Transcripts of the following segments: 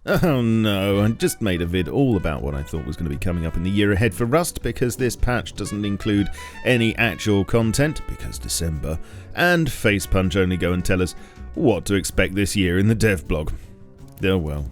Oh no, I just made a vid all about what I thought was going to be coming up in the year ahead for Rust, because this patch doesn't include any actual content, because December, and Facepunch only go and tell us what to expect this year in the dev blog. Oh well.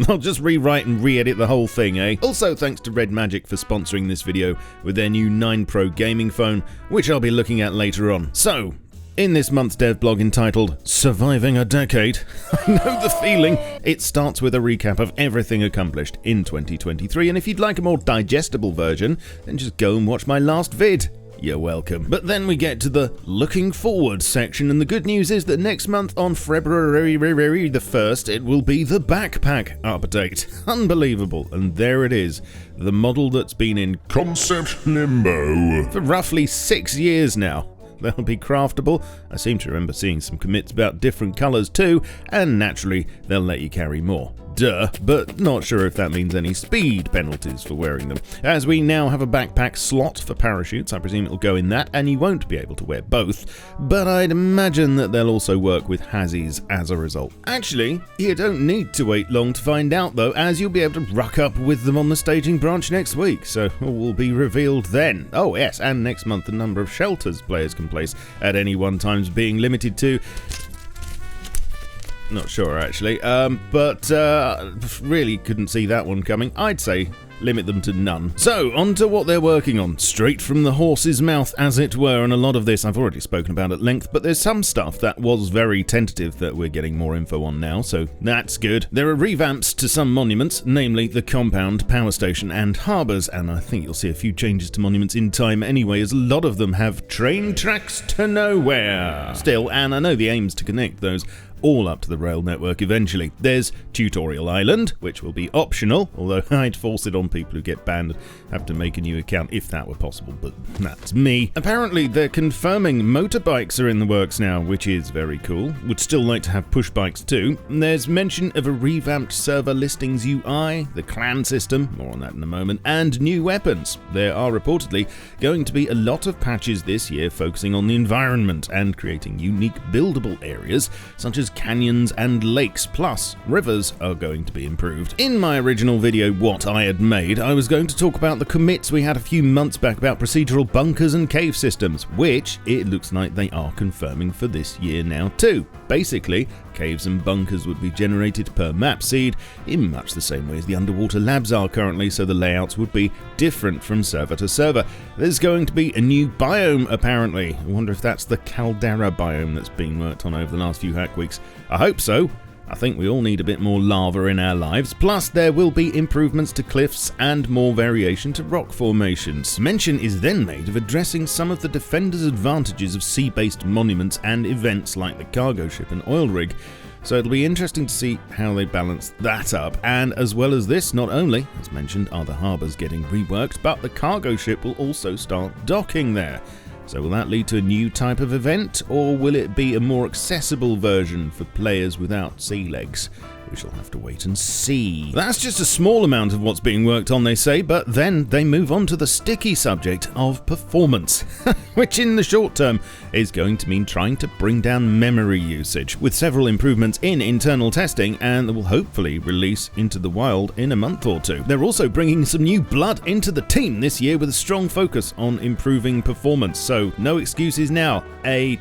I'll just rewrite and re-edit the whole thing, eh? Also, thanks to Red Magic for sponsoring this video with their new 9 Pro gaming phone, which I'll be looking at later on. So, in this month's dev blog entitled Surviving a Decade, I know the feeling. It starts with a recap of everything accomplished in 2023, and if you'd like a more digestible version, then just go and watch my last vid. You're welcome. But then we get to the looking forward section, and the good news is that next month on February the 1st, it will be the backpack update. Unbelievable. And there it is, the model that's been in concept limbo for roughly 6 years now. They'll be craftable. I seem to remember seeing some commits about different colours too, and naturally they'll let you carry more. Duh, but not sure if that means any speed penalties for wearing them. As we now have a backpack slot for parachutes, I presume it'll go in that, and you won't be able to wear both, but I'd imagine that they'll also work with hazzies as a result. Actually, you don't need to wait long to find out though, as you'll be able to ruck up with them on the staging branch next week, so all will be revealed then. Oh yes, and next month the number of shelters players can place at any one time is being limited to... Not sure actually, but really couldn't see that one coming. I'd say limit them to none. So, on to what they're working on, straight from the horse's mouth as it were, and a lot of this I've already spoken about at length, but there's some stuff that was very tentative that we're getting more info on now, so that's good. There are revamps to some monuments, namely the compound, power station and harbours, and I think you'll see a few changes to monuments in time anyway, as a lot of them have train tracks to nowhere still, and I know the aim's to connect those all up to the rail network eventually. There's Tutorial Island, which will be optional, although I'd force it on people who get banned and have to make a new account if that were possible, but that's me. Apparently they're confirming motorbikes are in the works now, which is very cool. Would still like to have push bikes too. There's mention of a revamped server listings UI, the clan system, more on that in a moment, and new weapons. There are reportedly going to be a lot of patches this year focusing on the environment and creating unique buildable areas, such as canyons and lakes, plus rivers are going to be improved. In my original video, What I Had Made, I was going to talk about the commits we had a few months back about procedural bunkers and cave systems, which it looks like they are confirming for this year now too. Basically, caves and bunkers would be generated per map seed in much the same way as the underwater labs are currently, so the layouts would be different from server to server. There's going to be a new biome apparently. I wonder if that's the caldera biome that's been worked on over the last few hack weeks. I hope so. I think we all need a bit more lava in our lives, plus there will be improvements to cliffs and more variation to rock formations. Mention is then made of addressing some of the Defender's advantages of sea-based monuments and events like the cargo ship and oil rig, so it'll be interesting to see how they balance that up. And as well as this, not only, as mentioned, are the harbours getting reworked, but the cargo ship will also start docking there. So will that lead to a new type of event, or will it be a more accessible version for players without sea legs? We shall have to wait and see. That's just a small amount of what's being worked on, they say, but then they move on to the sticky subject of performance, which in the short term is going to mean trying to bring down memory usage, with several improvements in internal testing, and that will hopefully release into the wild in a month or two. They're also bringing some new blood into the team this year with a strong focus on improving performance, so no excuses now,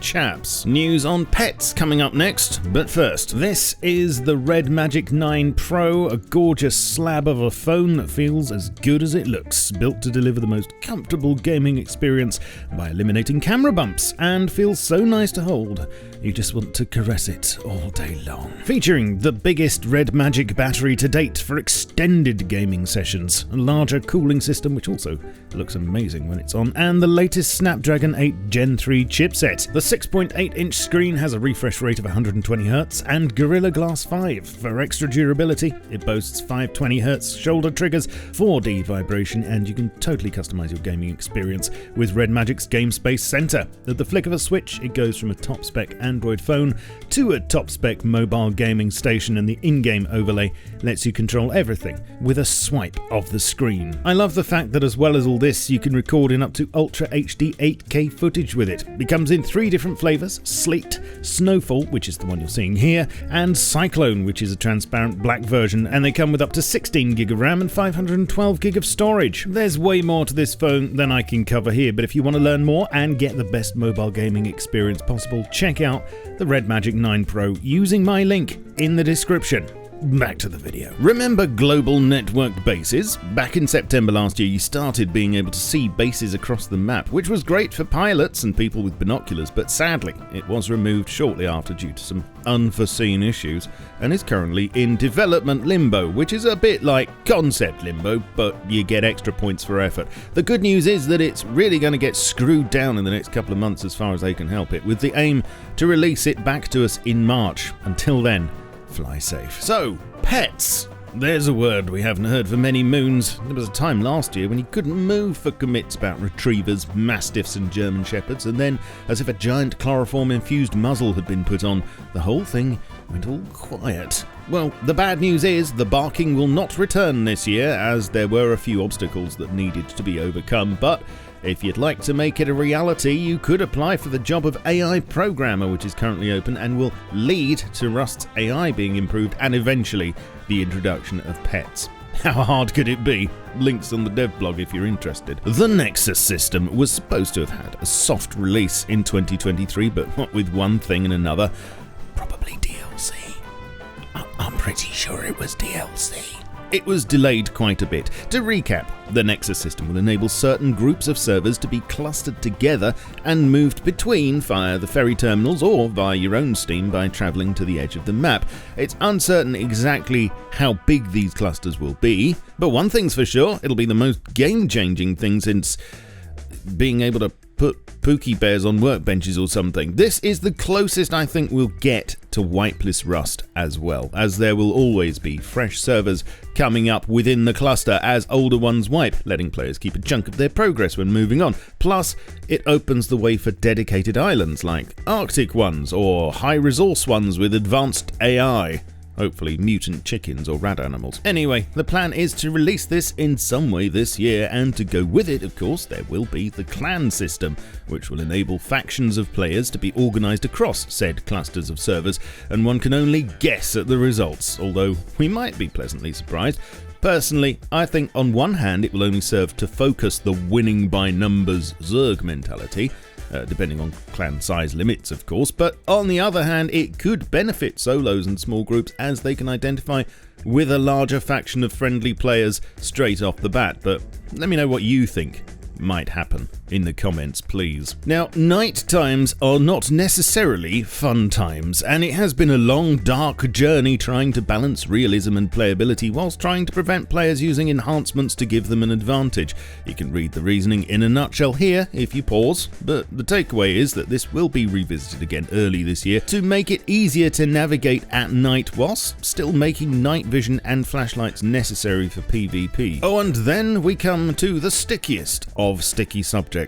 chaps. News on pets coming up next, but first, this is the Red Magic 9 Pro, a gorgeous slab of a phone that feels as good as it looks, built to deliver the most comfortable gaming experience by eliminating camera bumps, and feels so nice to hold, you just want to caress it all day long. Featuring the biggest Red Magic battery to date for extended gaming sessions, a larger cooling system which also looks amazing when it's on, and the latest Snapdragon 8 Gen 3 chipset. The 6.8-inch screen has a refresh rate of 120Hz and Gorilla Glass 5. For extra durability, it boasts 520Hz shoulder triggers, 4D vibration, and you can totally customize your gaming experience with Red Magic's Game Space Center. At the flick of a switch, it goes from a top-spec Android phone to a top-spec mobile gaming station, and the in-game overlay lets you control everything with a swipe of the screen. I love the fact that as well as all this, you can record in up to Ultra HD 8K footage with it. It comes in 3 different flavors: Sleet, Snowfall, which is the one you're seeing here, and Cyclone, which is a transparent black version, and they come with up to 16GB of RAM and 512GB of storage. There's way more to this phone than I can cover here, but if you want to learn more and get the best mobile gaming experience possible, check out the Red Magic 9 Pro using my link in the description. Back to the video. Remember global network bases? Back in September last year, you started being able to see bases across the map, which was great for pilots and people with binoculars, but sadly, it was removed shortly after due to some unforeseen issues, and is currently in development limbo, which is a bit like concept limbo, but you get extra points for effort. The good news is that it's really going to get screwed down in the next couple of months as far as they can help it, with the aim to release it back to us in March. Until then, fly safe. So, pets. There's a word we haven't heard for many moons. There was a time last year when you couldn't move for commits about retrievers, mastiffs and German shepherds, and then, as if a giant chloroform-infused muzzle had been put on, the whole thing went all quiet. Well, the bad news is the barking will not return this year, as there were a few obstacles that needed to be overcome, but if you'd like to make it a reality, you could apply for the job of AI programmer, which is currently open and will lead to Rust's AI being improved and eventually the introduction of pets. How hard could it be? Links on the dev blog if you're interested. The Nexus system was supposed to have had a soft release in 2023, but what with one thing and another, probably DLC. I'm pretty sure it was DLC. It was delayed quite a bit. To recap, the Nexus system will enable certain groups of servers to be clustered together and moved between via the ferry terminals or via your own Steam by travelling to the edge of the map. It's uncertain exactly how big these clusters will be, but one thing's for sure, it'll be the most game-changing thing since being able to put Pookie Bears on workbenches or something. This is the closest I think we'll get to wipeless Rust as well, as there will always be fresh servers coming up within the cluster as older ones wipe, letting players keep a chunk of their progress when moving on. Plus, it opens the way for dedicated islands like Arctic ones or high-resource ones with advanced AI. Hopefully mutant chickens or rat animals. Anyway, the plan is to release this in some way this year, and to go with it, of course, there will be the clan system, which will enable factions of players to be organised across said clusters of servers, and one can only guess at the results, although we might be pleasantly surprised. Personally, I think on one hand it will only serve to focus the winning by numbers Zerg mentality, depending on clan size limits of course, but on the other hand it could benefit solos and small groups as they can identify with a larger faction of friendly players straight off the bat. But let me know what you think might happen in the comments, please. Now, night times are not necessarily fun times, and it has been a long, dark journey trying to balance realism and playability whilst trying to prevent players using enhancements to give them an advantage. You can read the reasoning in a nutshell here if you pause, but the takeaway is that this will be revisited again early this year to make it easier to navigate at night whilst still making night vision and flashlights necessary for PvP. Oh, and then we come to the stickiest of sticky subjects.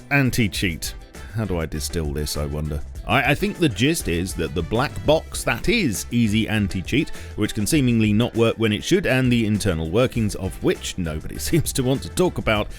Anti-cheat. How do I distill this, I wonder? I think the gist is that the black box that is easy anti-cheat, which can seemingly not work when it should, and the internal workings of which nobody seems to want to talk about,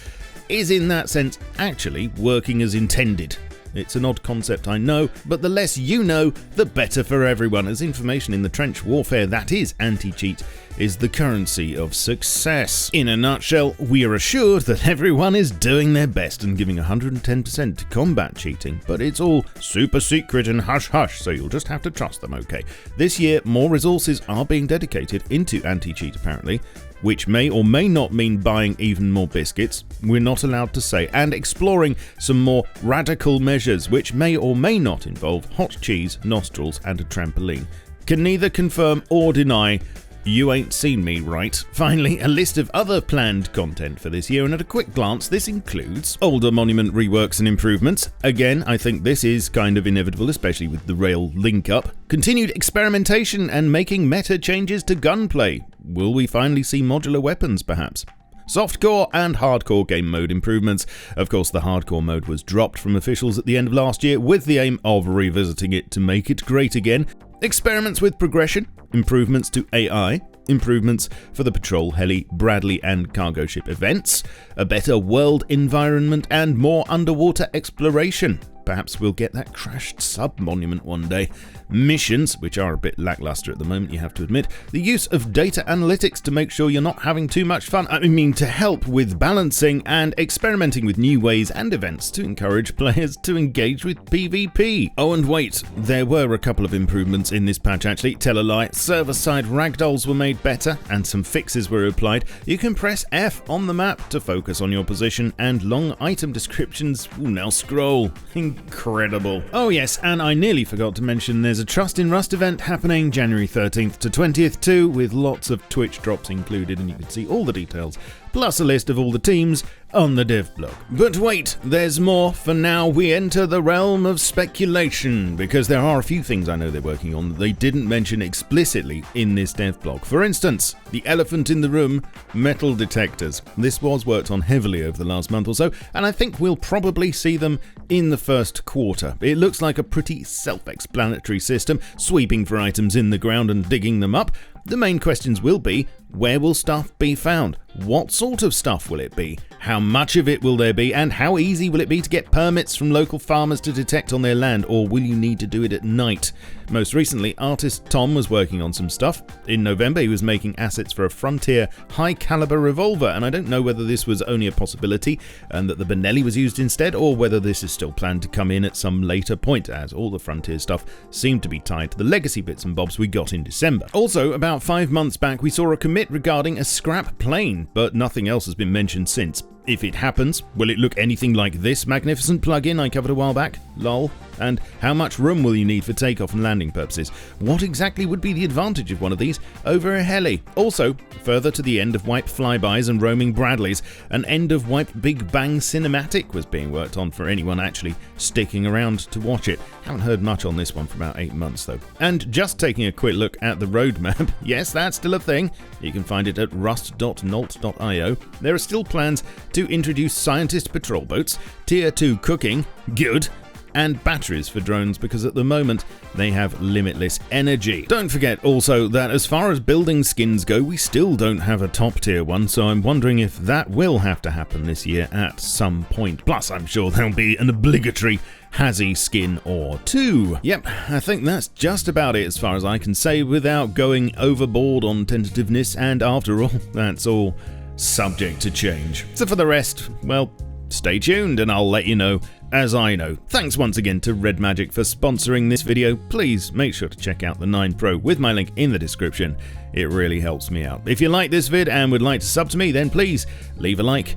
is in that sense actually working as intended. It's an odd concept, I know, but the less you know, the better for everyone, as information in the trench warfare that is anti-cheat is the currency of success. In a nutshell, we are assured that everyone is doing their best and giving 110% to combat cheating, but it's all super secret and hush-hush, so you'll just have to trust them, okay? This year, more resources are being dedicated into anti-cheat, apparently, which may or may not mean buying even more biscuits, we're not allowed to say, and exploring some more radical measures which may or may not involve hot cheese, nostrils and a trampoline. Can neither confirm or deny. You ain't seen me, right? Finally, a list of other planned content for this year, and at a quick glance, this includes older monument reworks and improvements. Again, I think this is kind of inevitable, especially with the rail link-up. Continued experimentation and making meta changes to gunplay. Will we finally see modular weapons, perhaps? Softcore and hardcore game mode improvements. Of course, the hardcore mode was dropped from officials at the end of last year with the aim of revisiting it to make it great again. Experiments with progression, improvements to AI, improvements for the patrol, heli, Bradley and cargo ship events, a better world environment and more underwater exploration. Perhaps we'll get that crashed sub-monument one day. Missions, which are a bit lackluster at the moment, you have to admit. The use of data analytics to make sure you're not having too much fun. I mean, to help with balancing and experimenting with new ways and events to encourage players to engage with PvP. Oh, and wait, there were a couple of improvements in this patch actually. Tell a lie, server-side ragdolls were made better and some fixes were applied. You can press F on the map to focus on your position, and long item descriptions will now scroll. Incredible. Oh yes, and I nearly forgot to mention there's a Trust in Rust event happening January 13th to 20th too, with lots of Twitch drops included, and you can see all the details, plus a list of all the teams on the dev blog. But wait, there's more. For now, we enter the realm of speculation, because there are a few things I know they're working on that they didn't mention explicitly in this dev blog. For instance, the elephant in the room, metal detectors. This was worked on heavily over the last month or so, and I think we'll probably see them in the first quarter. It looks like a pretty self-explanatory system, sweeping for items in the ground and digging them up. The main questions will be, where will stuff be found? What sort of stuff will it be? How much of it will there be? And how easy will it be to get permits from local farmers to detect on their land, or will you need to do it at night? Most recently, artist Tom was working on some stuff. In November, he was making assets for a Frontier high-caliber revolver, and I don't know whether this was only a possibility and that the Benelli was used instead, or whether this is still planned to come in at some later point, as all the Frontier stuff seemed to be tied to the legacy bits and bobs we got in December. Also, about 5 months back, we saw a commit regarding a scrap plane, but nothing else has been mentioned since. If it happens, will it look anything like this magnificent plugin I covered a while back? Lol. And how much room will you need for takeoff and landing purposes? What exactly would be the advantage of one of these over a heli? Also, further to the end of Wipe Flybys and Roaming Bradleys, an end of Wipe Big Bang cinematic was being worked on for anyone actually sticking around to watch it. Haven't heard much on this one for about 8 months though. And just taking a quick look at the roadmap, yes, that's still a thing. You can find it at rust.nolt.io. There are still plans to introduce scientist patrol boats, tier 2 cooking, good, and batteries for drones, because at the moment they have limitless energy. Don't forget also that as far as building skins go, we still don't have a top tier one, so I'm wondering if that will have to happen this year at some point. Plus, I'm sure there'll be an obligatory Hazzy skin or two. Yep, I think that's just about it as far as I can say without going overboard on tentativeness, and after all, that's all subject to change. So for the rest, well, stay tuned and I'll let you know as I know. Thanks once again to Red Magic for sponsoring this video. Please make sure to check out the 9 Pro with my link in the description. It really helps me out. If you like this vid and would like to sub to me, then please leave a like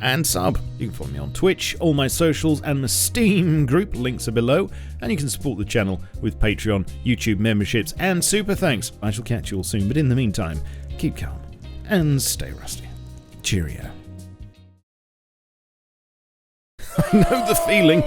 and sub. You can follow me on Twitch, all my socials, and my Steam group, links are below, and you can support the channel with Patreon, YouTube memberships, and super thanks. I shall catch you all soon, but in the meantime, keep calm and stay rusty. Cheerio. I know the feeling.